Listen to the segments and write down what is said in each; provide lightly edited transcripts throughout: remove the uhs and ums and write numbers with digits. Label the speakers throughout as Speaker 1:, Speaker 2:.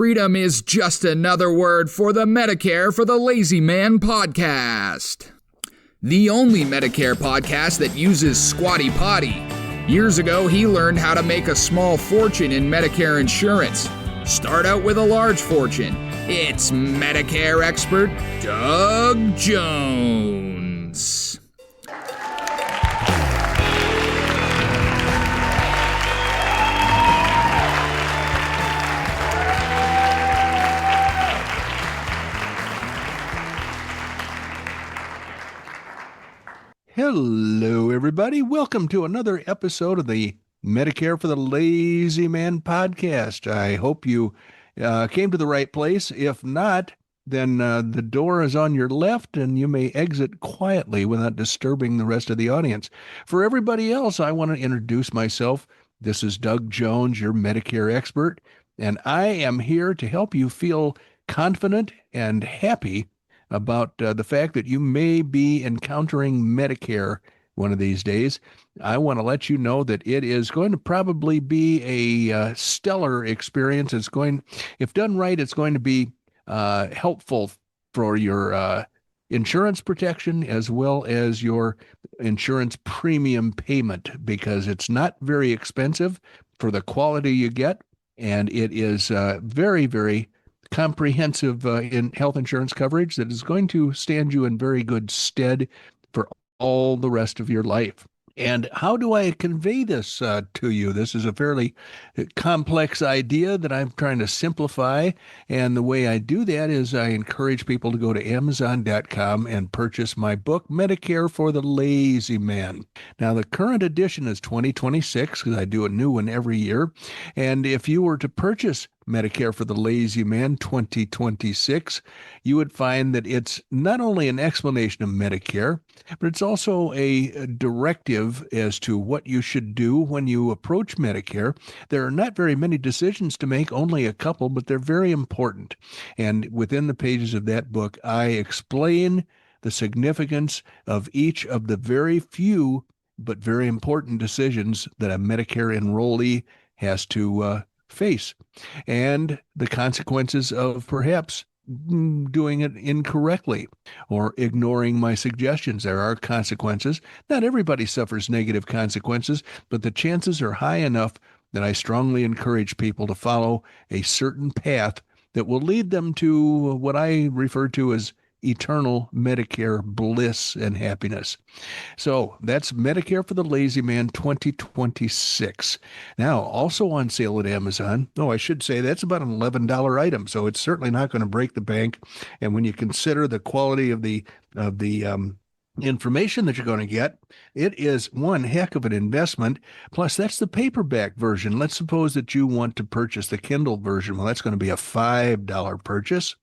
Speaker 1: Freedom is just another word for the Medicare for the Lazy Man podcast. The only Medicare podcast that uses Squatty Potty. Years ago, he learned how to make a small fortune in Medicare insurance. Start out with a large fortune. It's Medicare expert Doug Jones.
Speaker 2: Hello, everybody. Welcome to another episode of the Medicare for the Lazy Man podcast. I hope you came to the right place. If not, then the door is on your left and you may exit quietly without disturbing the rest of the audience. For everybody else, I want to introduce myself. This is Doug Jones, your Medicare expert, and I am here to help you feel confident and happy about the fact that you may be encountering Medicare one of these days. I want to let you know that it is going to probably be a stellar experience. If done right, it's going to be helpful for your insurance protection as well as your insurance premium payment, because it's not very expensive for the quality you get, and it is very, very comprehensive in health insurance coverage that is going to stand you in very good stead for all the rest of your life. And how do I convey this to you? This is a fairly complex idea that I'm trying to simplify. And the way I do that is I encourage people to go to Amazon.com and purchase my book, Medicare for the Lazy Man. Now, the current edition is 2026, because I do a new one every year. And if you were to purchase Medicare for the Lazy Man 2026, you would find that it's not only an explanation of Medicare, but it's also a directive as to what you should do when you approach Medicare. There are not very many decisions to make, only a couple, but they're very important. And within the pages of that book, I explain the significance of each of the very few but very important decisions that a Medicare enrollee has to face, and the consequences of perhaps doing it incorrectly or ignoring my suggestions. There are consequences. Not everybody suffers negative consequences, but the chances are high enough that I strongly encourage people to follow a certain path that will lead them to what I refer to as eternal Medicare bliss and happiness. So that's Medicare for the Lazy Man 2026. Now, also on sale at Amazon. I should say that's about an $11 item, so it's certainly not going to break the bank. And when you consider the quality of the information that you're going to get, it is one heck of an investment. Plus, that's the paperback version. Let's suppose that you want to purchase the Kindle version. Well, that's going to be a $5 purchase.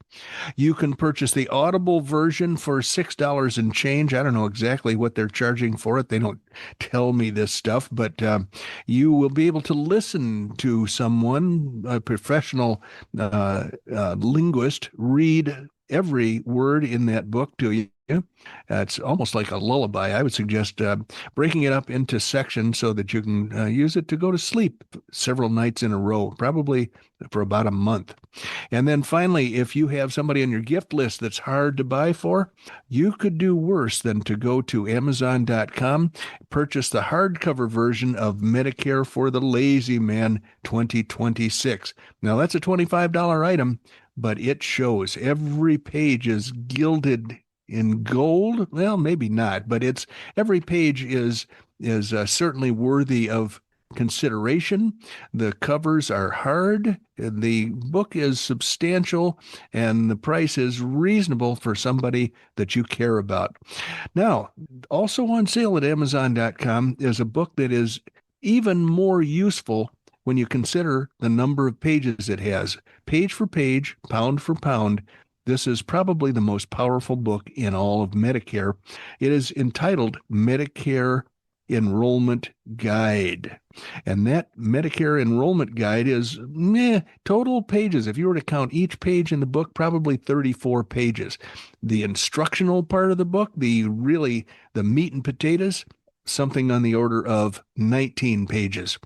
Speaker 2: You can purchase the Audible version for $6 and change. I don't know exactly what they're charging for it. They don't tell me this stuff, but you will be able to listen to someone, a professional linguist, read every word in that book to you. It's almost like a lullaby. I would suggest breaking it up into sections so that you can use it to go to sleep several nights in a row, probably for about a month. And then finally, if you have somebody on your gift list that's hard to buy for, you could do worse than to go to Amazon.com, purchase the hardcover version of Medicare for the Lazy Man 2026. Now, that's a $25 item, but it shows. Every page is gilded in gold. Well, maybe not, but every page is certainly worthy of consideration. The covers are hard. The book is substantial, and the price is reasonable for somebody that you care about. Now, also on sale at Amazon.com is a book that is even more useful when you consider the number of pages it has. Page for page, pound for pound, this is probably the most powerful book in all of Medicare. It is entitled Medicare Enrollment Guide. And that Medicare Enrollment Guide is total pages. If you were to count each page in the book, probably 34 pages. The instructional part of the book, the meat and potatoes, something on the order of 19 pages.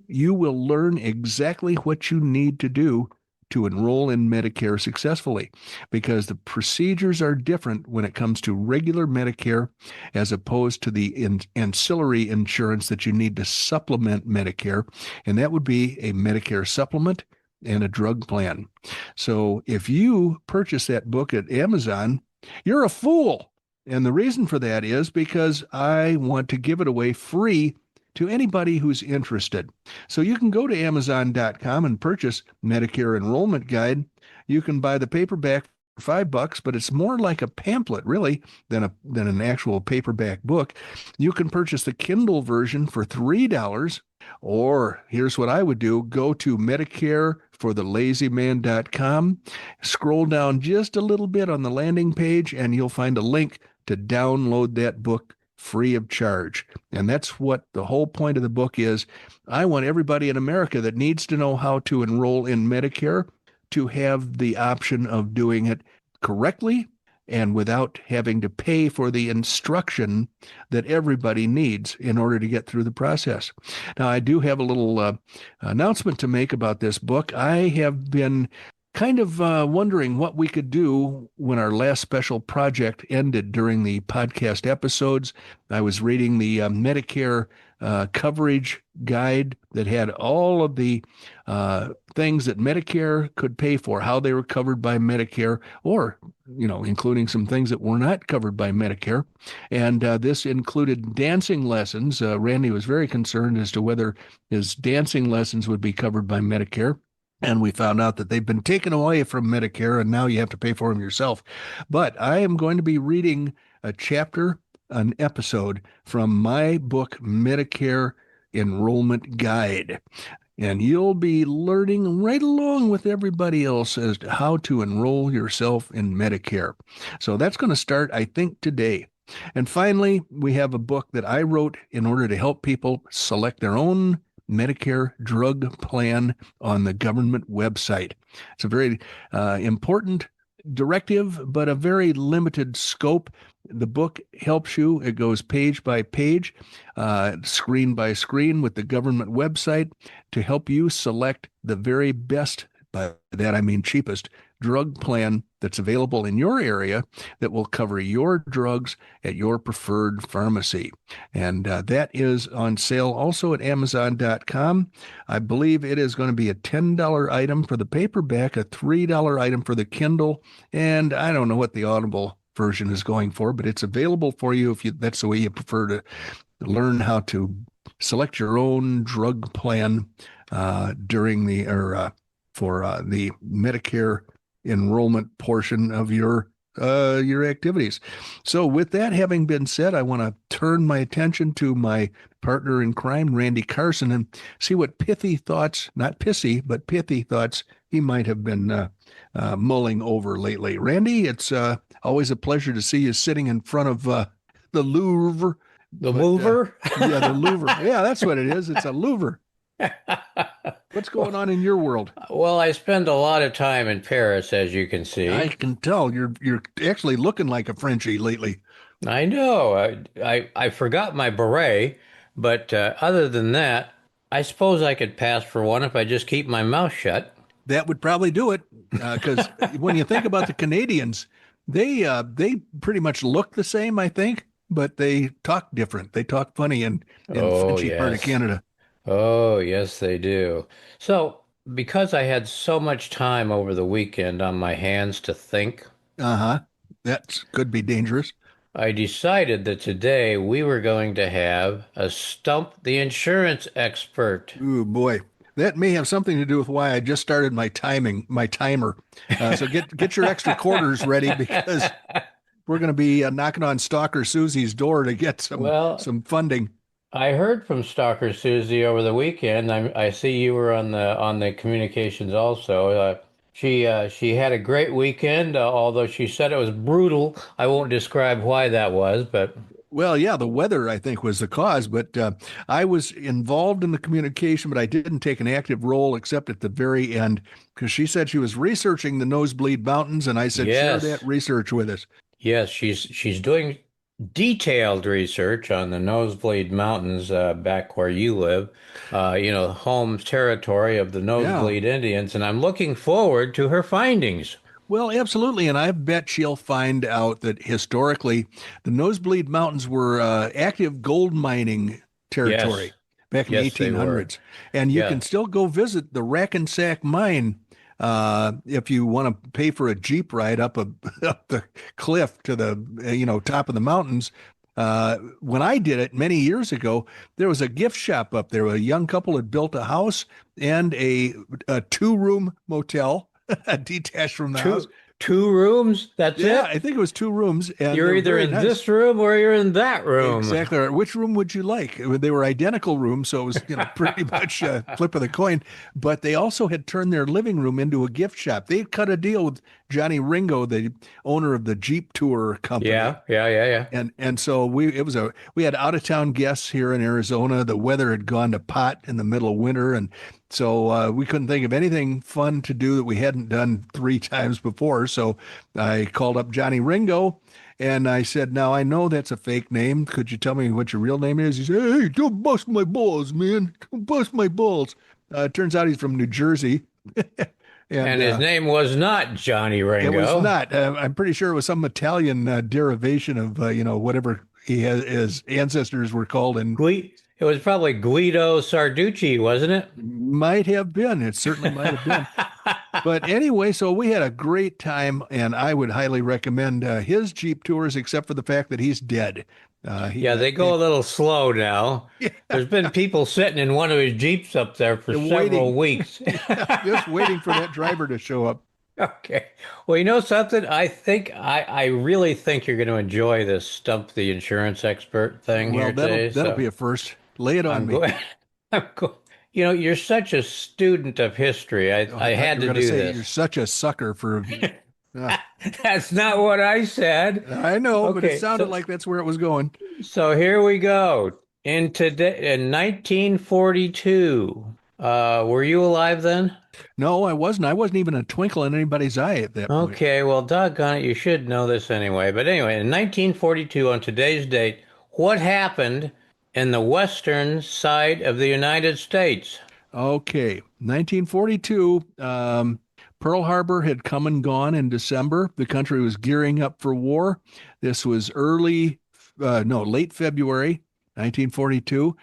Speaker 2: You will learn exactly what you need to do to enroll in Medicare successfully, because the procedures are different when it comes to regular Medicare as opposed to the ancillary insurance that you need to supplement Medicare, and that would be a Medicare supplement and a drug plan. So if you purchase that book at Amazon, you're a fool. And the reason for that is because I want to give it away free to anybody who's interested. So you can go to Amazon.com and purchase Medicare Enrollment Guide. You can buy the paperback for $5, but it's more like a pamphlet, really, than an actual paperback book. You can purchase the Kindle version for $3. Or here's what I would do. Go to MEDICAREforthelazyman.com, scroll down just a little bit on the landing page, and you'll find a link to download that book free of charge. And that's what the whole point of the book is. I want everybody in America that needs to know how to enroll in Medicare to have the option of doing it correctly and without having to pay for the instruction that everybody needs in order to get through the process. Now, I do have a little announcement to make about this book. I have been kind of wondering what we could do when our last special project ended during the podcast episodes. I was reading the Medicare coverage guide that had all of the things that Medicare could pay for, how they were covered by Medicare, or, including some things that were not covered by Medicare. And this included dancing lessons. Randy was very concerned as to whether his dancing lessons would be covered by Medicare. And we found out that they've been taken away from Medicare, and now you have to pay for them yourself. But I am going to be reading a chapter, an episode from my book, Medicare Enrollment Guide. And you'll be learning right along with everybody else as to how to enroll yourself in Medicare. So that's going to start, I think, today. And finally, we have a book that I wrote in order to help people select their own Medicare drug plan on the government website. It's a very important directive, but a very limited scope. The book helps you. It goes page by page, screen by screen with the government website to help you select the very best, by that I mean cheapest, drug plan that's available in your area that will cover your drugs at your preferred pharmacy. And that is on sale also at Amazon.com. I believe it is going to be a $10 item for the paperback, a $3 item for the Kindle, and I don't know what the Audible version is going for, but it's available for you if that's the way you prefer to learn how to select your own drug plan during the for the Medicare enrollment portion of your activities. So with that having been said, I want to turn my attention to my partner in crime, Randy Carson, and see what pithy thoughts, not pissy, but pithy thoughts he might have been mulling over lately. Randy, it's always a pleasure to see you sitting in front of the Louvre.
Speaker 3: The Louvre?
Speaker 2: Yeah, the Louvre. Yeah, that's what it is. It's a Louvre. What's going on in your world?
Speaker 3: Well, I spend a lot of time in Paris, as you can see.
Speaker 2: I can tell you're actually looking like a Frenchie lately.
Speaker 3: I know. I forgot my beret, but other than that, I suppose I could pass for one if I just keep my mouth shut.
Speaker 2: That would probably do it, because when you think about the Canadians, they pretty much look the same, I think, but they talk different. They talk funny in Frenchy part of Canada.
Speaker 3: Oh, yes, they do. So, because I had so much time over the weekend on my hands to think,
Speaker 2: that could be dangerous.
Speaker 3: I decided that today we were going to have a Stump the Insurance Expert.
Speaker 2: Ooh, boy. That may have something to do with why I just started my timer. So get your extra quarters ready, because we're going to be knocking on Stalker Susie's door to get some funding.
Speaker 3: I heard from Stalker Susie over the weekend. I see you were on the communications also. She had a great weekend, although she said it was brutal. I won't describe why that was, but...
Speaker 2: Well, yeah, the weather, I think, was the cause, but I was involved in the communication, but I didn't take an active role except at the very end, because she said she was researching the Nosebleed Mountains, and I said,
Speaker 3: Yes.
Speaker 2: Share that research with us.
Speaker 3: Yes, she's doing detailed research on the Nosebleed Mountains back where you live, home territory of the
Speaker 2: Yeah.
Speaker 3: Nosebleed Indians, and I'm looking forward to her findings.
Speaker 2: Well, absolutely. And I bet she'll find out that historically, the Nosebleed Mountains were active gold mining
Speaker 3: Yes,
Speaker 2: territory back in the
Speaker 3: yes, they were.
Speaker 2: 1800s. And you can
Speaker 3: Yeah,
Speaker 2: still go visit the Rack and Sack mine if you want to pay for a Jeep ride up the cliff to the top of the mountains. When I did it many years ago, there was a gift shop up there. A young couple had built a house and a two-room motel detached from the house.
Speaker 3: two two rooms. That's
Speaker 2: Yeah,
Speaker 3: it.
Speaker 2: I think it was two rooms, and they
Speaker 3: You're
Speaker 2: were
Speaker 3: either
Speaker 2: very
Speaker 3: in
Speaker 2: nice.
Speaker 3: this room or you're in that room.
Speaker 2: Exactly. Right. Which room would you like? They were identical rooms, so it was pretty much a flip of the coin. But they also had turned their living room into a gift shop. They had cut a deal with Johnny Ringo, the owner of the Jeep Tour company.
Speaker 3: Yeah, yeah, yeah, yeah.
Speaker 2: And so we had out of town guests here in Arizona. The weather had gone to pot in the middle of winter, and so we couldn't think of anything fun to do that we hadn't done three times before. So I called up Johnny Ringo, and I said, "Now I know that's a fake name. Could you tell me what your real name is?" He said, "Hey, don't bust my balls, man. Don't bust my balls." It turns out he's from New Jersey.
Speaker 3: And
Speaker 2: And
Speaker 3: his name was not Johnny
Speaker 2: it was
Speaker 3: Ringo.
Speaker 2: not. I'm pretty sure it was some Italian derivation of whatever his ancestors were called, and
Speaker 3: It was probably Guido Sarducci, wasn't it?
Speaker 2: might have been. It certainly might have been. But anyway, so we had a great time, and I would highly recommend his Jeep tours, except for the fact that he's dead.
Speaker 3: Yeah, they go a little slow now. There's been people sitting in one of his Jeeps up there for several
Speaker 2: waiting,
Speaker 3: weeks.
Speaker 2: just waiting for that driver to show up.
Speaker 3: Okay. Well, you know something? I really think you're going to enjoy this Stump the Insurance Expert thing
Speaker 2: Well,
Speaker 3: here today.
Speaker 2: that'll be a first. Lay it on
Speaker 3: I'm
Speaker 2: me.
Speaker 3: going. I'm going. You're such a student of history. I
Speaker 2: I thought
Speaker 3: had
Speaker 2: you were
Speaker 3: to
Speaker 2: going to
Speaker 3: do
Speaker 2: say
Speaker 3: this.
Speaker 2: you're such a sucker for.
Speaker 3: That's not what I said.
Speaker 2: I know, but
Speaker 3: Okay,
Speaker 2: it sounded like that's where it was going.
Speaker 3: so here we go. In 1942, were you alive then?
Speaker 2: No, I wasn't. I wasn't even a twinkle in anybody's eye at that point.
Speaker 3: Okay, well, doggone it, you should know this anyway. But anyway, in 1942, on today's date, what happened in the western side of the United States?
Speaker 2: Okay, 1942. Pearl Harbor had come and gone in December. The country was gearing up for war. This was late February, 1942.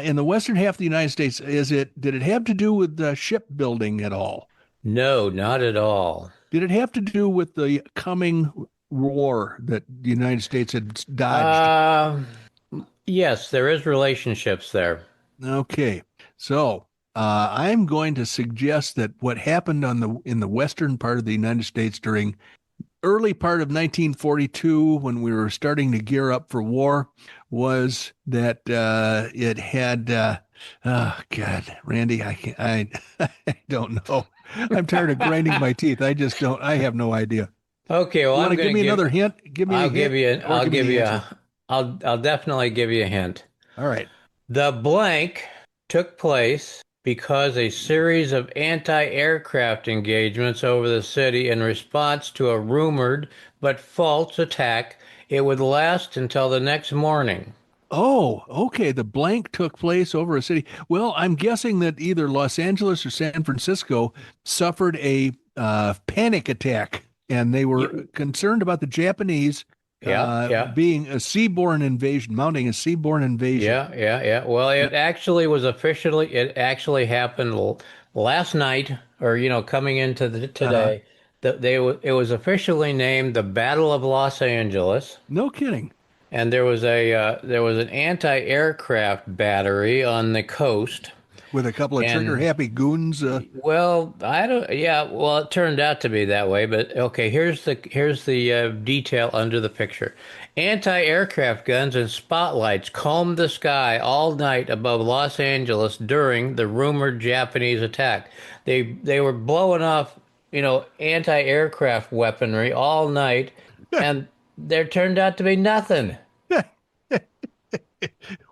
Speaker 2: In the western half of the United States, did it have to do with shipbuilding at all?
Speaker 3: No, not at all.
Speaker 2: Did it have to do with the coming war that the United States had dodged?
Speaker 3: Yes, there is relationships there.
Speaker 2: Okay, so I'm going to suggest that what happened in the western part of the United States during early part of 1942, when we were starting to gear up for war, was that it had. Oh God, Randy, I don't know. I'm tired of grinding my teeth. I just don't. I have no idea.
Speaker 3: Okay, well,
Speaker 2: You
Speaker 3: I'm
Speaker 2: want to
Speaker 3: going
Speaker 2: give
Speaker 3: to
Speaker 2: me
Speaker 3: give.
Speaker 2: another hint? Give me a
Speaker 3: I'll
Speaker 2: hint.
Speaker 3: give you.
Speaker 2: Or
Speaker 3: I'll
Speaker 2: give me
Speaker 3: give
Speaker 2: the
Speaker 3: you.
Speaker 2: answer.
Speaker 3: I'll definitely give you a hint.
Speaker 2: All right.
Speaker 3: The blank took place because a series of anti-aircraft engagements over the city in response to a rumored but false attack. It would last until the next morning.
Speaker 2: Oh, okay. The blank took place over a city. Well, I'm guessing that either Los Angeles or San Francisco suffered a panic attack, and they were concerned about the Japanese
Speaker 3: Yeah.
Speaker 2: being a seaborne invasion, mounting a seaborne invasion.
Speaker 3: Yeah. Well, it actually happened last night, or coming into today. It was officially named the Battle of Los Angeles,
Speaker 2: No kidding.
Speaker 3: and there was an anti-aircraft battery on the coast.
Speaker 2: With a couple of
Speaker 3: And
Speaker 2: trigger-happy goons.
Speaker 3: well, I don't. Yeah, well, it turned out to be that way. But okay, here's the detail under the picture. Anti-aircraft guns and spotlights combed the sky all night above Los Angeles during the rumored Japanese attack. They were blowing off, anti-aircraft weaponry all night, and there turned out to be nothing.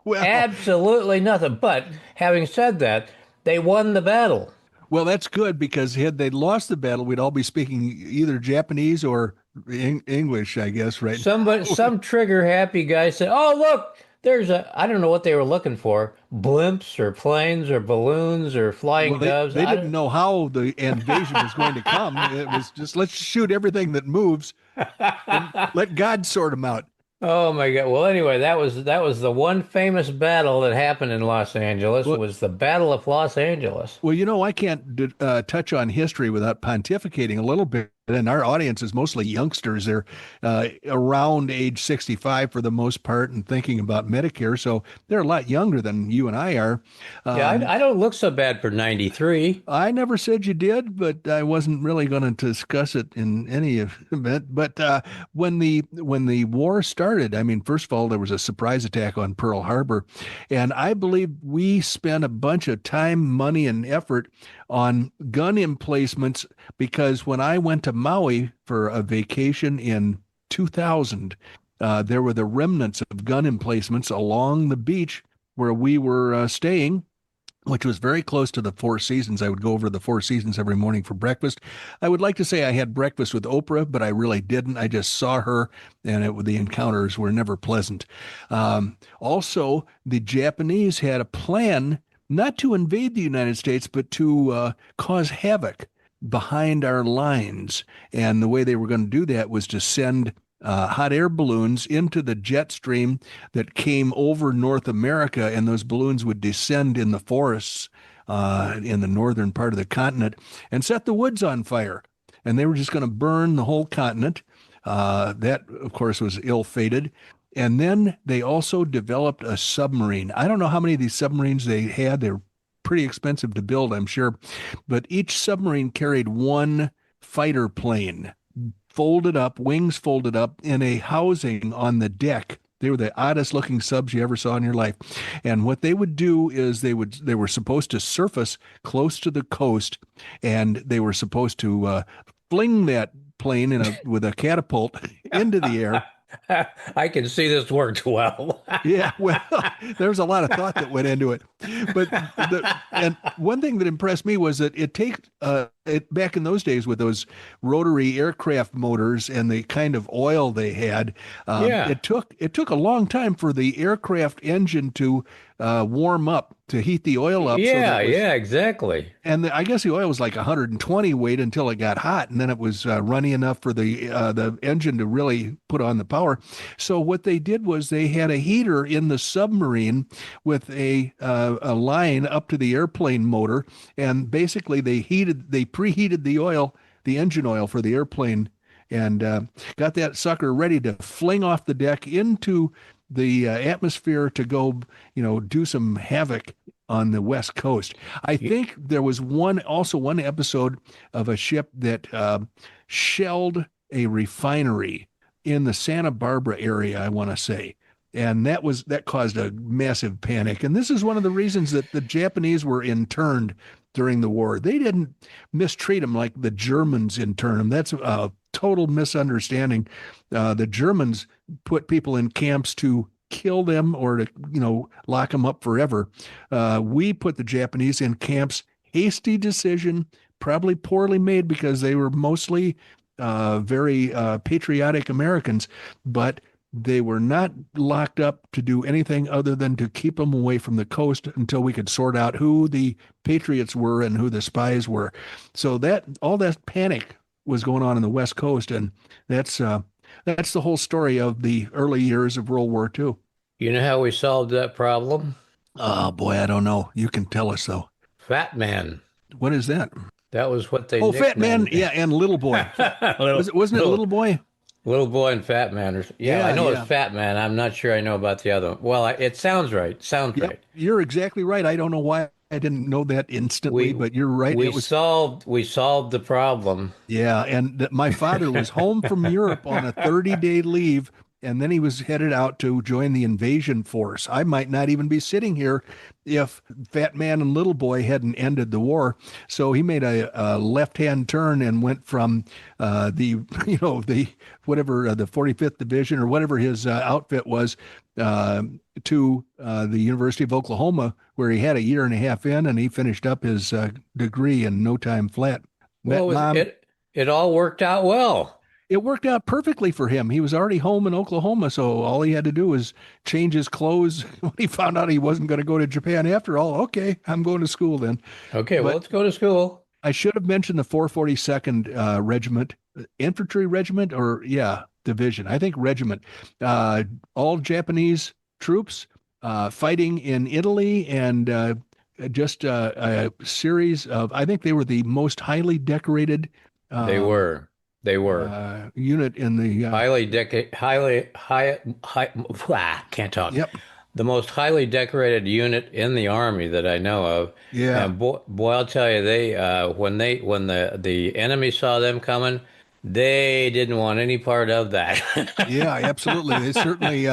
Speaker 2: Well,
Speaker 3: Absolutely nothing. But having said that, they won the battle.
Speaker 2: Well, that's good because had they lost the battle, we'd all be speaking either Japanese or English, I guess, right?
Speaker 3: Some trigger happy guy said, "Oh, look, there's I don't know what they were looking for, blimps or planes or balloons or
Speaker 2: Well,
Speaker 3: flying doves.
Speaker 2: they
Speaker 3: I
Speaker 2: didn't
Speaker 3: don't."
Speaker 2: know how the invasion was going to come. It was just let's shoot everything that moves and let God sort them out.
Speaker 3: Oh my God. Well, anyway, that was the one famous battle that happened in Los Angeles
Speaker 2: Well,
Speaker 3: was the Battle of Los Angeles.
Speaker 2: Well, I can't touch on history without pontificating a little bit. And our audience is mostly youngsters. They're around age 65 for the most part and thinking about Medicare. So they're a lot younger than you and I are.
Speaker 3: Yeah,
Speaker 2: Um,
Speaker 3: I don't look so bad for 93.
Speaker 2: I never said you did, but I wasn't really going to discuss it in any event. But when the war started, I mean, first of all, there was a surprise attack on Pearl Harbor, and I believe we spent a bunch of time, money, and effort on gun emplacements because when I went to Maui for a vacation in 2000, there were the remnants of gun emplacements along the beach where we were staying, which was very close to the Four Seasons. I would go over to the Four Seasons every morning for breakfast. I would like to say I had breakfast with Oprah, but I really didn't. I just saw her, and the encounters were never pleasant. Also, the Japanese had a plan not to invade the United States, but to cause havoc behind our lines. And the way they were going to do that was to send hot air balloons into the jet stream that came over North America, and those balloons would descend in the forests in the northern part of the continent and set the woods on fire. And they were just going to burn the whole continent. That, of course, was ill-fated. And then they also developed a submarine. I don't know how many of these submarines they had. They're pretty expensive to build, I'm sure. But each submarine carried one fighter plane folded up, wings folded up in a housing on the deck. They were the oddest looking subs you ever saw in your life. And what they would do is they were supposed to surface close to the coast, and they were supposed to fling that plane with a catapult into the air.
Speaker 3: I can see this worked well.
Speaker 2: Yeah, well, there's a lot of thought that went into it. But and one thing that impressed me was that it back in those days with those rotary aircraft motors and the kind of oil they had,
Speaker 3: Yeah.
Speaker 2: it took a long time for the aircraft engine to warm up, to heat the oil up.
Speaker 3: Yeah, yeah, exactly.
Speaker 2: And I guess the oil was like 120 weight until it got hot, and then it was runny enough for the engine to really put on the power. So what they did was they had a heater in the submarine with a line up to the airplane motor, and basically they preheated the engine oil for the airplane, and got that sucker ready to fling off the deck into the atmosphere to go, do some havoc on the West Coast. I think there was one episode of a ship that shelled a refinery in the Santa Barbara area, I want to say. And that caused a massive panic. And this is one of the reasons that the Japanese were interned during the war. They didn't mistreat them like the Germans interned them. That's a total misunderstanding. The Germans put people in camps to kill them or to, lock them up forever. We put the Japanese in camps. Hasty decision, probably poorly made because they were mostly very patriotic Americans, but they were not locked up to do anything other than to keep them away from the coast until we could sort out who the patriots were and who the spies were. So all that panic was going on in the West Coast, and that's the whole story of the early years of World War II.
Speaker 3: You know how we solved that problem?
Speaker 2: Oh boy, I don't know. You can tell us though.
Speaker 3: Fat Man.
Speaker 2: What is that?
Speaker 3: That was what they
Speaker 2: Fat Man,
Speaker 3: nicknamed it.
Speaker 2: yeah, and Little Boy. Wasn't it Little Boy?
Speaker 3: Little Boy and Fat Man. I know it's Fat Man. I'm not sure I know about the other one. Well, it sounds right. Right.
Speaker 2: You're exactly right. I don't know why I didn't know that instantly, but you're right.
Speaker 3: We solved the problem.
Speaker 2: Yeah, and my father was home from Europe on a 30-day leave and then he was headed out to join the invasion force. I might not even be sitting here if Fat Man and Little Boy hadn't ended the war. So he made a left-hand turn and went from the 45th Division or whatever his outfit was to the University of Oklahoma, where he had a year and a half in, and he finished up his degree in no time flat.
Speaker 3: Well, it all worked out well.
Speaker 2: It worked out perfectly for him. He was already home in Oklahoma, so all he had to do was change his clothes. When he found out he wasn't going to go to Japan after all, okay, I'm going to school then.
Speaker 3: Okay, well, let's go to school.
Speaker 2: I should have mentioned the 442nd Regiment, Infantry Regiment, division. I think regiment. All Japanese troops fighting in Italy, and just a series of, I think they were the most highly decorated.
Speaker 3: They were.
Speaker 2: Unit in the
Speaker 3: can't talk.
Speaker 2: Yep.
Speaker 3: The most highly decorated unit in the Army that I know of.
Speaker 2: Yeah.
Speaker 3: And boy, I'll tell you, when the enemy saw them coming, they didn't want any part of that.
Speaker 2: Yeah, absolutely. They certainly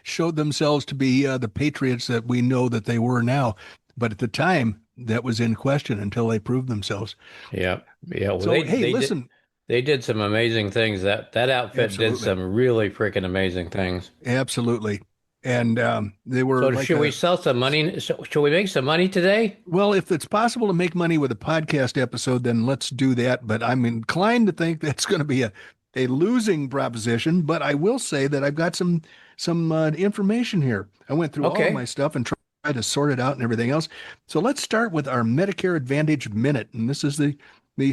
Speaker 2: showed themselves to be the patriots that we know that they were now. But at the time, that was in question until they proved themselves.
Speaker 3: Yeah. Well,
Speaker 2: so, listen.
Speaker 3: They did some amazing things. That outfit
Speaker 2: Absolutely.
Speaker 3: did some really freaking amazing things.
Speaker 2: Absolutely. And they were.
Speaker 3: So should we sell some money? Should we make some money today?
Speaker 2: Well, if it's possible to make money with a podcast episode, then let's do that. But I'm inclined to think that's going to be a losing proposition. But I will say that I've got some information here. I went through all of my stuff and tried to sort it out and everything else. So let's start with our Medicare Advantage Minute. And this is the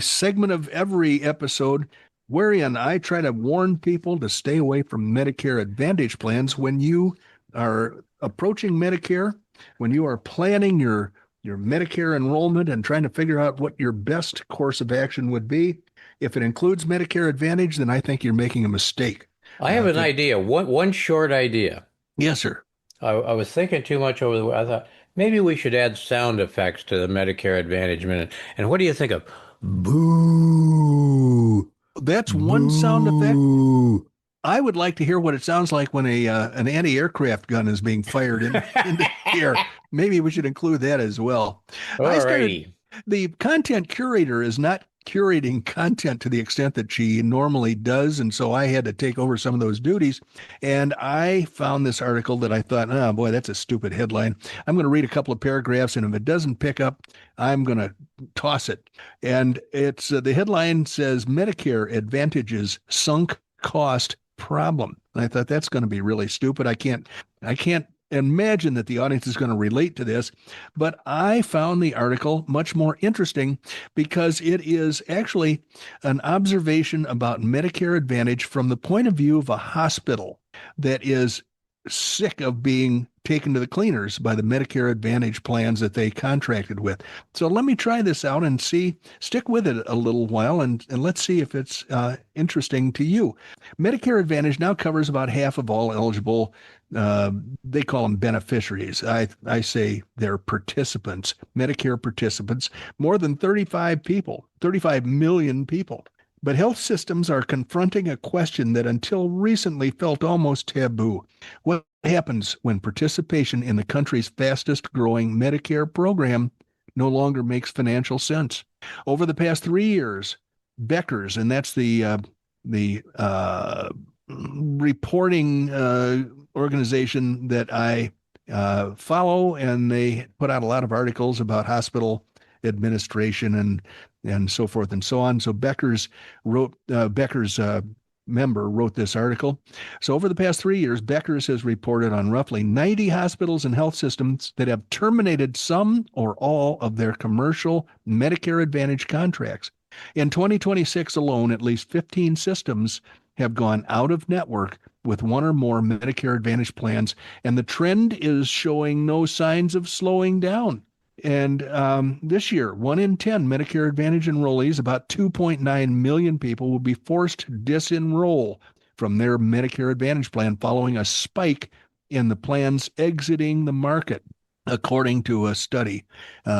Speaker 2: segment of every episode wherein I try to warn people to stay away from Medicare Advantage plans when you are approaching Medicare, when you are planning your Medicare enrollment and trying to figure out what your best course of action would be. If it includes Medicare Advantage, then I think you're making a mistake.
Speaker 3: I have an idea, one short idea.
Speaker 2: Yes, sir.
Speaker 3: I was thinking too much over the. I thought maybe we should add sound effects to the Medicare Advantage Minute. And what do you think of boo?
Speaker 2: That's one sound effect. I would like to hear what it sounds like when an anti-aircraft gun is being fired into the air. Maybe we should include that as well.
Speaker 3: Alrighty.
Speaker 2: The content curator is not curating content to the extent that she normally does, and so I had to take over some of those duties. And I found this article that I thought, oh boy, that's a stupid headline. I'm going to read a couple of paragraphs, and if it doesn't pick up, I'm going to toss it. And it's the headline says Medicare Advantage's sunk cost problem. And I thought that's going to be really stupid. I can't imagine that the audience is going to relate to this, but I found the article much more interesting because it is actually an observation about Medicare Advantage from the point of view of a hospital that is sick of being taken to the cleaners by the Medicare Advantage plans that they contracted with. So let me try this out and stick with it a little while, and let's see if it's interesting to you. Medicare Advantage now covers about half of all eligible, they call them beneficiaries. I say they're participants, Medicare participants, more than 35 million people. But health systems are confronting a question that until recently felt almost taboo. What happens when participation in the country's fastest growing Medicare program no longer makes financial sense? Over the past 3 years, Becker's, and that's the reporting organization that I follow, and they put out a lot of articles about hospital administration and so forth and so on. So Becker's member wrote this article. So over the past 3 years, Becker's has reported on roughly 90 hospitals and health systems that have terminated some or all of their commercial Medicare Advantage contracts. In 2026 alone, at least 15 systems have gone out of network with one or more Medicare Advantage plans, and the trend is showing no signs of slowing down. And this year, 1 in 10 Medicare Advantage enrollees, about 2.9 million people, will be forced to disenroll from their Medicare Advantage plan following a spike in the plans exiting the market, according to a study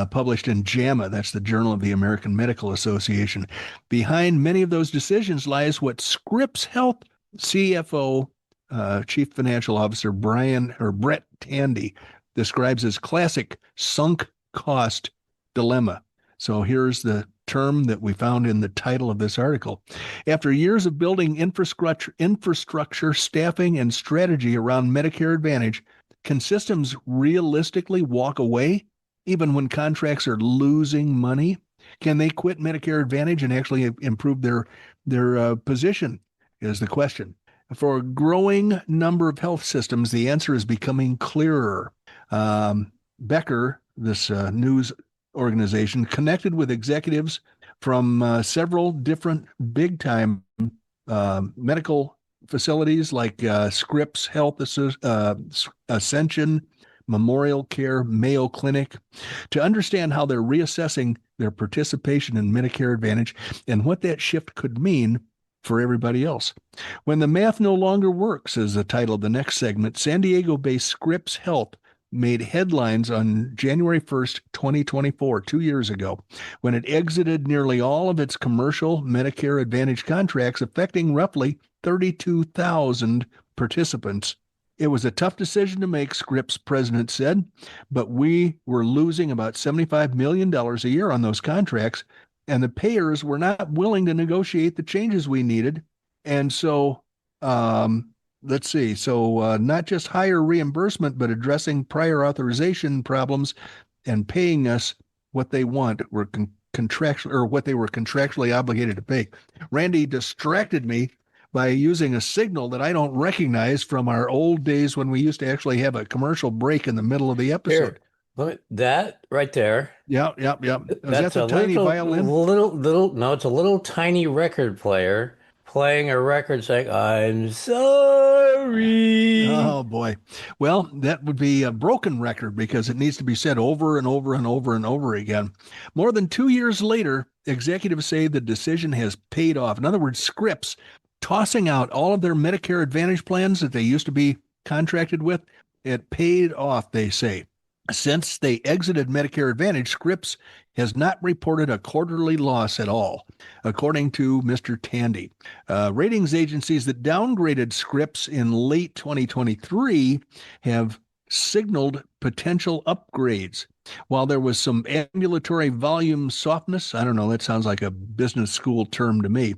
Speaker 2: published in JAMA, that's the Journal of the American Medical Association. Behind many of those decisions lies what Scripps Health CFO Chief Financial Officer Brett Tandy describes as classic sunk cost dilemma. So here's the term that we found in the title of this article. After years of building infrastructure, staffing, and strategy around Medicare Advantage, can systems realistically walk away even when contracts are losing money? Can they quit Medicare Advantage and actually improve their position is the question. For a growing number of health systems, the answer is becoming clearer. Becker, this news organization, connected with executives from several different big-time medical facilities like Scripps Health Ascension, Memorial Care, Mayo Clinic, to understand how they're reassessing their participation in Medicare Advantage and what that shift could mean for everybody else. When the math no longer works is the title of the next segment. San Diego-based Scripps Health made headlines on January 1st, 2024, 2 years ago, when it exited nearly all of its commercial Medicare Advantage contracts, affecting roughly 32,000 participants. It was a tough decision to make, Scripps president said, but we were losing about $75 million a year on those contracts, and the payers were not willing to negotiate the changes we needed. And so, let's see. So not just higher reimbursement, but addressing prior authorization problems and paying us what they want were contractual, or what they were contractually obligated to pay. Randy distracted me by using a signal that I don't recognize from our old days when we used to actually have a commercial break in the middle of the episode.
Speaker 3: Here, that right there.
Speaker 2: Yeah. Is
Speaker 3: That's
Speaker 2: that the tiny violin?
Speaker 3: No, it's a little tiny record player playing a record saying, "I'm sorry."
Speaker 2: Oh boy. Well, that would be a broken record because it needs to be said over and over and over and over again. More than 2 years later, executives say the decision has paid off. In other words, Scripps tossing out all of their Medicare Advantage plans that they used to be contracted with, it paid off, they say. Since they exited Medicare Advantage, Scripps has not reported a quarterly loss at all, according to Mr. Tandy. Ratings agencies that downgraded Scripps in late 2023 have signaled potential upgrades. While there was some ambulatory volume softness, I don't know, that sounds like a business school term to me,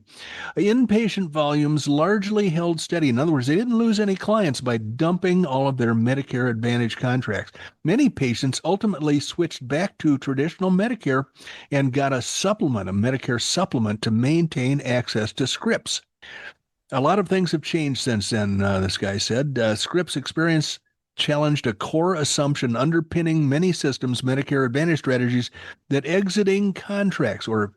Speaker 2: inpatient volumes largely held steady. In other words, they didn't lose any clients by dumping all of their Medicare Advantage contracts. Many patients ultimately switched back to traditional Medicare and got a Medicare supplement to maintain access to Scripps. A lot of things have changed since then, this guy said. Scripps experience challenged a core assumption underpinning many systems' Medicare Advantage strategies that exiting contracts or,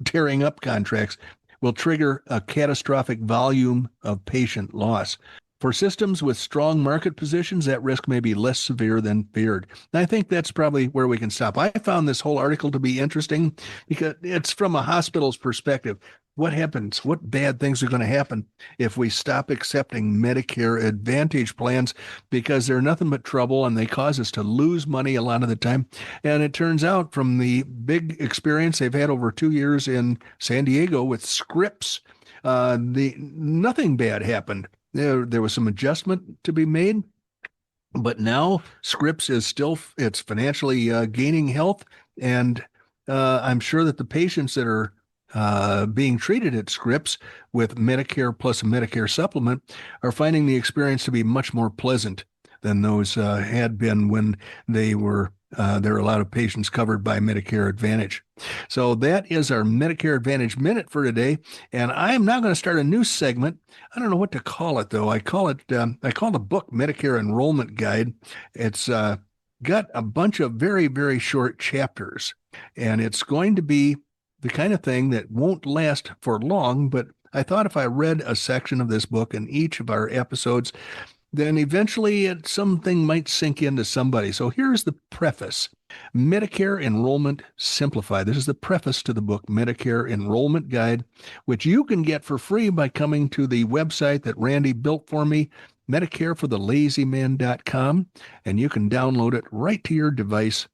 Speaker 2: tearing up contracts will trigger a catastrophic volume of patient loss. For systems with strong market positions, that risk may be less severe than feared. And I think that's probably where we can stop. I found this whole article to be interesting because it's from a hospital's perspective. What happens? What bad things are going to happen if we stop accepting Medicare Advantage plans because they're nothing but trouble and they cause us to lose money a lot of the time? And it turns out from the big experience they've had over 2 years in San Diego with Scripps, nothing bad happened. There was some adjustment to be made, but now Scripps is it's financially gaining health, and I'm sure that the patients that are being treated at Scripps with Medicare plus a Medicare supplement are finding the experience to be much more pleasant than those had been when there were a lot of patients covered by Medicare Advantage. So that is our Medicare Advantage Minute for today. And I'm now going to start a new segment. I don't know what to call it, though. I call the book Medicare Enrollment Guide. It's got a bunch of very, very short chapters, and it's going to be the kind of thing that won't last for long, but I thought if I read a section of this book in each of our episodes, then eventually something might sink into somebody. So here's the preface. Medicare Enrollment Simplified. This is the preface to the book Medicare Enrollment Guide, which you can get for free by coming to the website that Randy built for me, medicareforthelazyman.com, and you can download it right to your device.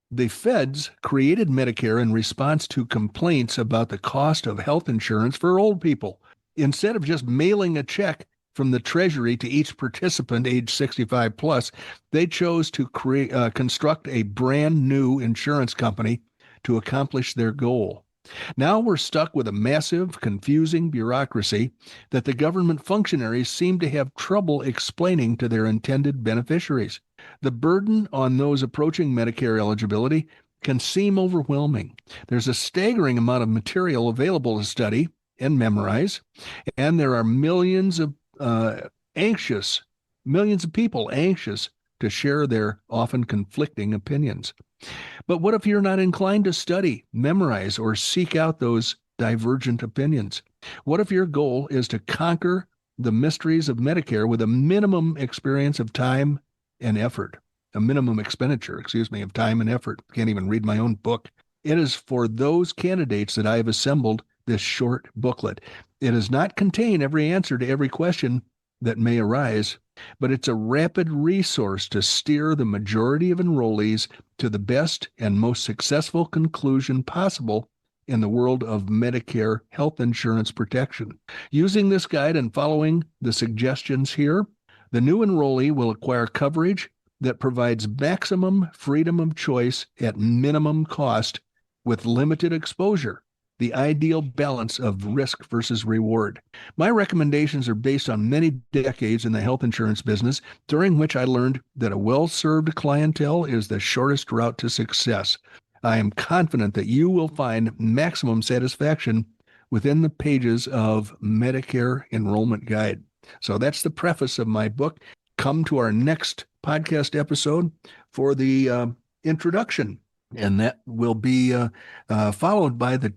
Speaker 2: The feds created Medicare in response to complaints about the cost of health insurance for old people. Instead of just mailing a check, from the Treasury to each participant age 65 plus, they chose to construct a brand new insurance company to accomplish their goal. Now we're stuck with a massive, confusing bureaucracy that the government functionaries seem to have trouble explaining to their intended beneficiaries. The burden on those approaching Medicare eligibility can seem overwhelming. There's a staggering amount of material available to study and memorize, and there are millions of people anxious to share their often conflicting opinions. But what if you're not inclined to study, memorize, or seek out those divergent opinions? What if your goal is to conquer the mysteries of Medicare with a minimum experience of time and effort? A minimum expenditure, of time and effort. Can't even read my own book. It is for those candidates that I have assembled this short booklet. It does not contain every answer to every question that may arise, but it's a rapid resource to steer the majority of enrollees to the best and most successful conclusion possible in the world of Medicare health insurance protection. Using this guide and following the suggestions here, the new enrollee will acquire coverage that provides maximum freedom of choice at minimum cost with limited exposure, the ideal balance of risk versus reward. My recommendations are based on many decades in the health insurance business, during which I learned that a well-served clientele is the shortest route to success. I am confident that you will find maximum satisfaction within the pages of Medicare Enrollment Guide. So that's the preface of my book. Come to our next podcast episode for the introduction. And that will be followed by the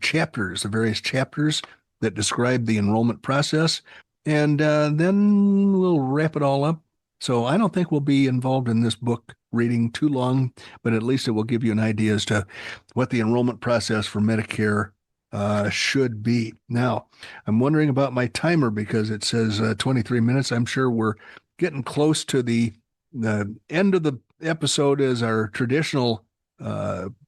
Speaker 2: various chapters that describe the enrollment process. And then we'll wrap it all up. So I don't think we'll be involved in this book reading too long, but at least it will give you an idea as to what the enrollment process for Medicare should be. Now, I'm wondering about my timer because it says 23 minutes. I'm sure we're getting close to the end of the episode as our traditional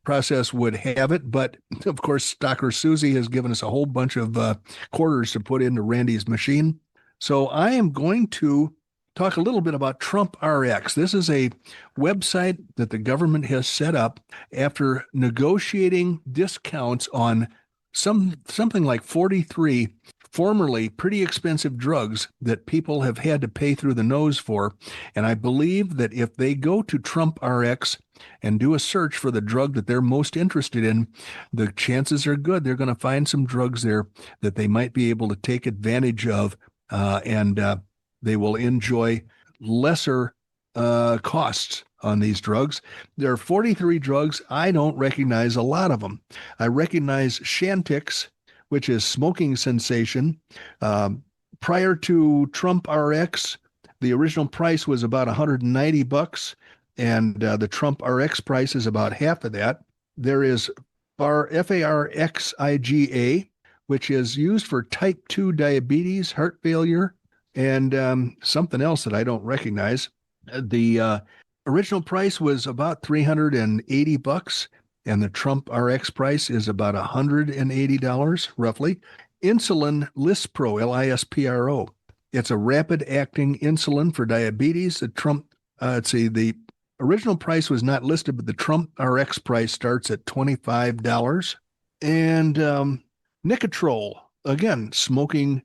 Speaker 2: process would have it. But of course, Dr. Susie has given us a whole bunch of quarters to put into Randy's machine. So I am going to talk a little bit about Trump RX. This is a website that the government has set up after negotiating discounts on something like 43 formerly pretty expensive drugs that people have had to pay through the nose for. And I believe that if they go to Trump RX and do a search for the drug that they're most interested in, the chances are good they're going to find some drugs there that they might be able to take advantage of, and they will enjoy lesser costs on these drugs. There are 43 drugs. I don't recognize a lot of them. I recognize Chantix, which is smoking cessation. Prior to Trump RX, the original price was about $190, and the Trump RX price is about half of that. There is FARXIGA, which is used for type 2 diabetes, heart failure, and something else that I don't recognize. The original price was about $380, and the Trump RX price is about $180, roughly. Insulin Lispro, Lispro. It's a rapid-acting insulin for diabetes. The original price was not listed, but the Trump RX price starts at $25. And Nicotrol, again, smoking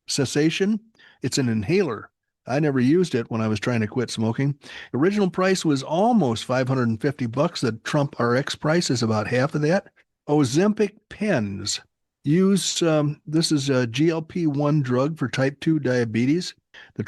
Speaker 2: cessation. It's an inhaler. I never used it when I was trying to quit smoking. Original price was almost $550. The Trump RX price is about half of that. Ozempic pens. This is a GLP-1 drug for type 2 diabetes. The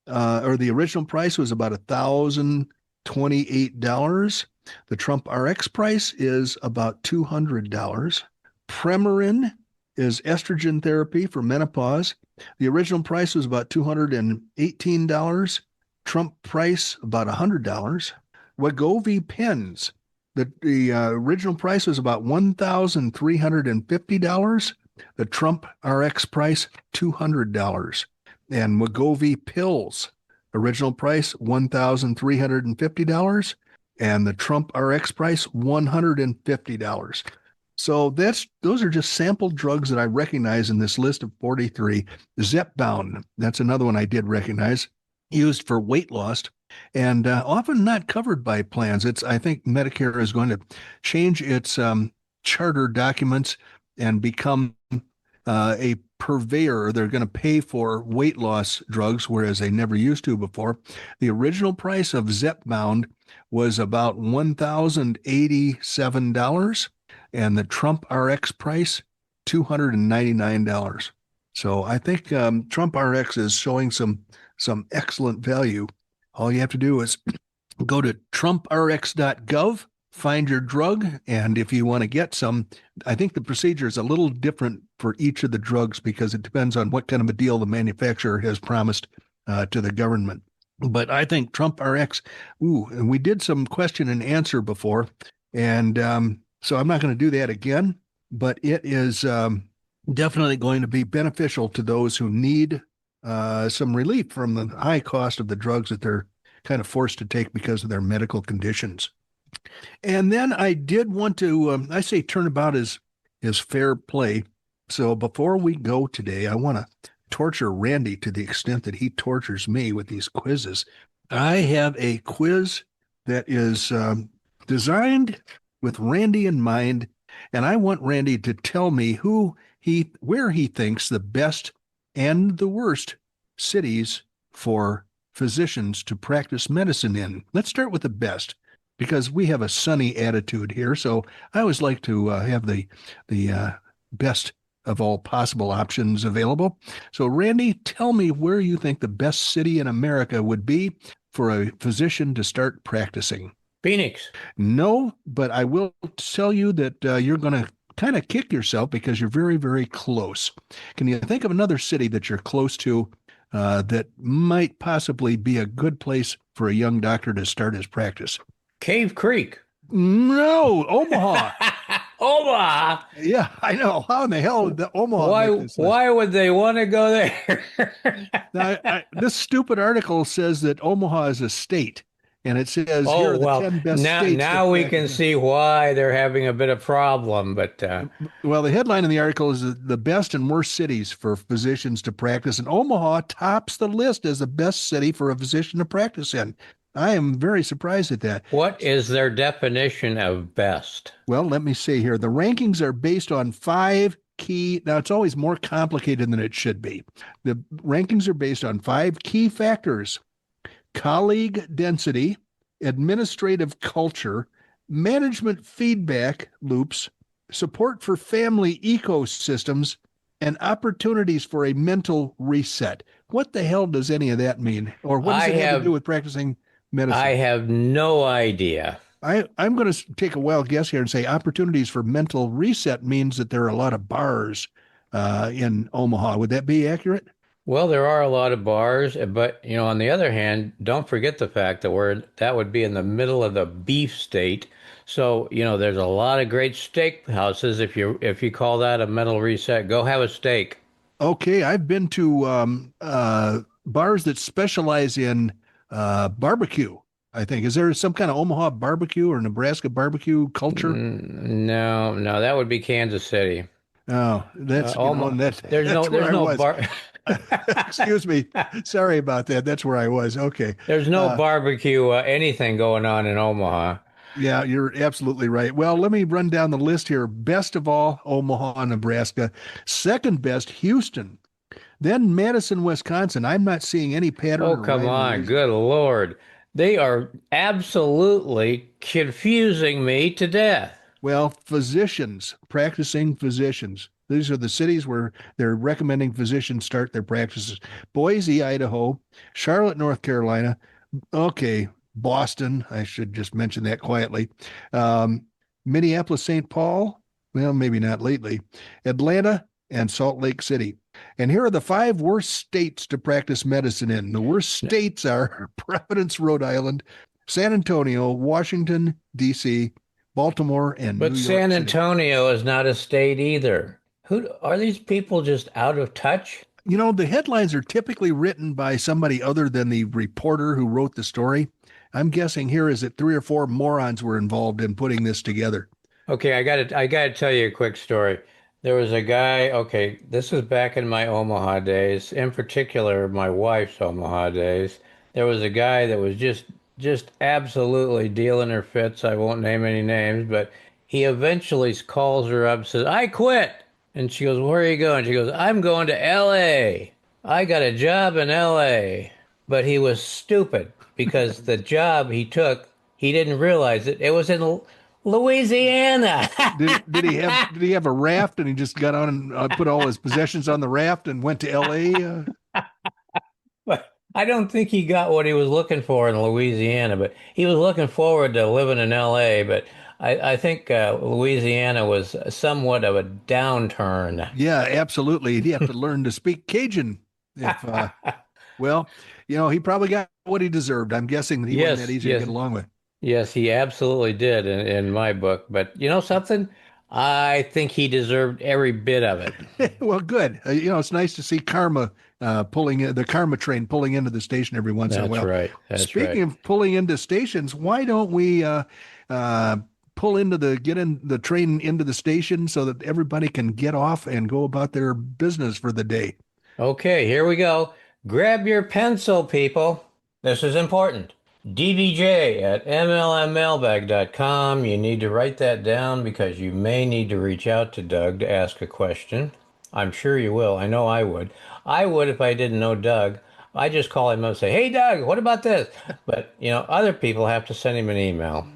Speaker 2: original price was about $1,028. The Trump RX price is about $200. Premarin is estrogen therapy for menopause. The original price was about $218. Trump price about $100. Wegovy pens. The original price was about $1,350. The Trump RX price $200. And Wegovy pills. Original price $1,350. And the Trump RX price $150. So those are just sample drugs that I recognize in this list of 43. Zepbound, that's another one I did recognize, used for weight loss and often not covered by plans. I think Medicare is going to change its charter documents and become a purveyor. They're going to pay for weight loss drugs, whereas they never used to before. The original price of Zepbound was about $1,087, and the Trump RX price, $299. So I think Trump RX is showing some excellent value. All you have to do is go to trumprx.gov, find your drug, and if you want to get some, I think the procedure is a little different for each of the drugs because it depends on what kind of a deal the manufacturer has promised to the government. But I think Trump RX, and we did some question and answer before, and so I'm not going to do that again, but it is definitely going to be beneficial to those who need some relief from the high cost of the drugs that they're kind of forced to take because of their medical conditions. And then I did want to, I say turnabout is fair play. So before we go today, I want to torture Randy to the extent that he tortures me with these quizzes. I have a quiz that is designed with Randy in mind, and I want Randy to tell me where he thinks the best and the worst cities for physicians to practice medicine in. Let's start with the best, because we have a sunny attitude here. So I always like to have the best of all possible options available. So Randy, tell me where you think the best city in America would be for a physician to start practicing.
Speaker 3: Phoenix.
Speaker 2: No, but I will tell you that you're going to kind of kick yourself because you're very, very close. Can you think of another city that you're close to that might possibly be a good place for a young doctor to start his practice?
Speaker 3: Cave Creek.
Speaker 2: No, Omaha.
Speaker 3: Omaha.
Speaker 2: Yeah, I know. How in the hell would the Omaha?
Speaker 3: Why would they want to go there?
Speaker 2: Now, this stupid article says that Omaha is a state, and it says here are the 10 best states.
Speaker 3: Now we can see why they're having a bit of problem. But
Speaker 2: well, the headline in the article is the best and worst cities for physicians to practice, and Omaha tops the list as the best city for a physician to practice in. I am very surprised at that.
Speaker 3: What is their definition of best?
Speaker 2: Well, let me see here. The rankings are based on 5 key. Now, it's always more complicated than it should be. The rankings are based on 5 key factors: colleague density, administrative culture, management feedback loops, support for family ecosystems, and opportunities for a mental reset. What the hell does any of that mean? Or what does it have to do with practicing medicine?
Speaker 3: I have no idea.
Speaker 2: I'm going to take a wild guess here and say opportunities for mental reset means that there are a lot of bars in Omaha. Would that be accurate?
Speaker 3: Well, there are a lot of bars, but on the other hand, don't forget the fact that that would be in the middle of the beef state. So, there's a lot of great steak houses. If you call that a mental reset, go have a steak.
Speaker 2: Okay, I've been to bars that specialize in barbecue. I think. Is there some kind of Omaha barbecue or Nebraska barbecue culture?
Speaker 3: No, that would be Kansas City.
Speaker 2: Oh, that's
Speaker 3: there's no bar.
Speaker 2: Excuse me. Sorry about that. That's where I was. Okay.
Speaker 3: There's no barbecue anything going on in Omaha.
Speaker 2: Yeah, you're absolutely right. Well, let me run down the list here. Best of all, Omaha, Nebraska. Second best, Houston. Then Madison, Wisconsin. I'm not seeing any pattern.
Speaker 3: Oh, come on. Good Lord. They are absolutely confusing me to death.
Speaker 2: Well, practicing physicians. These are the cities where they're recommending physicians start their practices. Boise, Idaho, Charlotte, North Carolina. Okay, Boston. I should just mention that quietly. Minneapolis, St. Paul. Well, maybe not lately. Atlanta and Salt Lake City. And here are the 5 worst states to practice medicine in. The worst states are Providence, Rhode Island, San Antonio, Washington, D.C., Baltimore, and New York City.
Speaker 3: But San Antonio is not a state either. Who are these people just out of touch?
Speaker 2: The headlines are typically written by somebody other than the reporter who wrote the story. I'm guessing here is that 3 or 4 morons were involved in putting this together.
Speaker 3: Okay, I gotta tell you a quick story. There was a guy, okay, this was back in my Omaha days, in particular my wife's Omaha days. There was a guy that was just absolutely dealing her fits. I won't name any names, but he eventually calls her up and says, "I quit." And she goes, "Where are you going?" She goes, "I'm going to LA. I got a job in LA." But he was stupid because the job he took, he didn't realize it. It was in Louisiana.
Speaker 2: Did he have a raft and he just got on and put all his possessions on the raft and went to L.A.?
Speaker 3: But I don't think he got what he was looking for in Louisiana, but he was looking forward to living in LA. But I think Louisiana was somewhat of a downturn.
Speaker 2: Yeah, absolutely. He'd have to learn to speak Cajun. If well, he probably got what he deserved. I'm guessing that he wasn't that
Speaker 3: Yes,
Speaker 2: easy to
Speaker 3: yes,
Speaker 2: get along with.
Speaker 3: yes, he absolutely did in my book. But you know something? I think he deserved every bit of it.
Speaker 2: Well, good. It's nice to see karma the karma train pulling into the station every once in a
Speaker 3: That's
Speaker 2: while.
Speaker 3: right. That's
Speaker 2: Speaking
Speaker 3: right.
Speaker 2: of pulling into stations, why don't we uh, get in the train into the station so that everybody can get off and go about their business for the day?
Speaker 3: Okay, here we go. Grab your pencil, people. This is important. DBJ at mlmmailbag.com. You need to write that down because you may need to reach out to Doug to ask a question. I'm sure you will. I know I would. I would if I didn't know Doug. I just call him up and say, "Hey, Doug, what about this?" But, other people have to send him an email.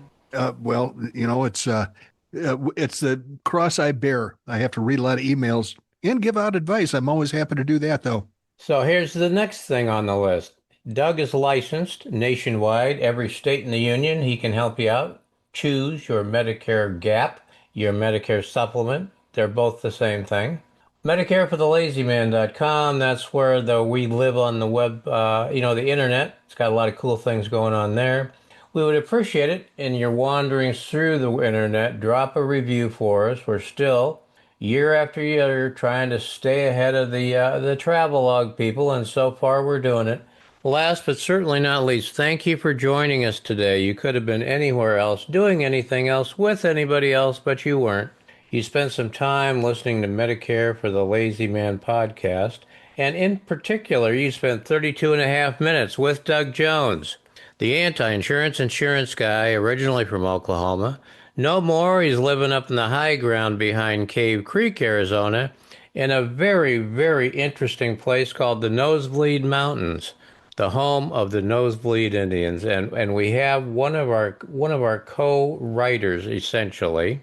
Speaker 2: Well, it's the cross I bear. I have to read a lot of emails and give out advice. I'm always happy to do that, though.
Speaker 3: So here's the next thing on the list. Doug is licensed nationwide, every state in the union. He can help you out. Choose your Medicare gap, your Medicare supplement. They're both the same thing. MedicareForTheLazyMan.com. That's where we live on the web, the internet. It's got a lot of cool things going on there. We would appreciate it. And you're wandering through the internet, drop a review for us. We're still year after year trying to stay ahead of the travelogue people, and so far we're doing it. Last but certainly not least, thank you for joining us today. You could have been anywhere else, doing anything else with anybody else, but you weren't. You spent some time listening to Medicare for the Lazy Man podcast, and in particular, you spent 32 and a half minutes with Doug Jones, the anti-insurance insurance guy, originally from Oklahoma. No more, he's living up in the high ground behind Cave Creek, Arizona, in a very, very interesting place called the Nosebleed Mountains, the home of the Nosebleed Indians. And we have one of our co-writers, essentially,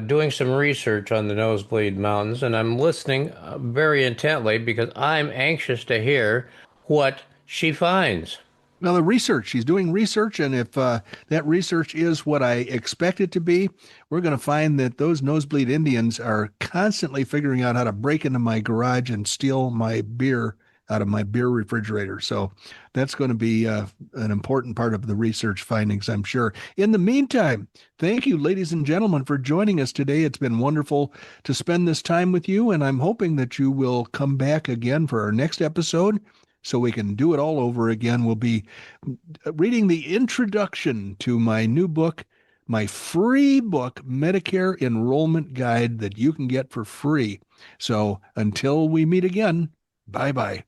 Speaker 3: doing some research on the Nosebleed Mountains, and I'm listening very intently because I'm anxious to hear what she finds.
Speaker 2: Now, she's doing research, and if that research is what I expect it to be, we're going to find that those Nosebleed Indians are constantly figuring out how to break into my garage and steal my beer out of my beer refrigerator. So that's going to be an important part of the research findings, I'm sure. In the meantime, thank you, ladies and gentlemen, for joining us today. It's been wonderful to spend this time with you, and I'm hoping that you will come back again for our next episode so we can do it all over again. We'll be reading the introduction to my new book, my free book, Medicare Enrollment Guide, that you can get for free. So until we meet again, bye-bye.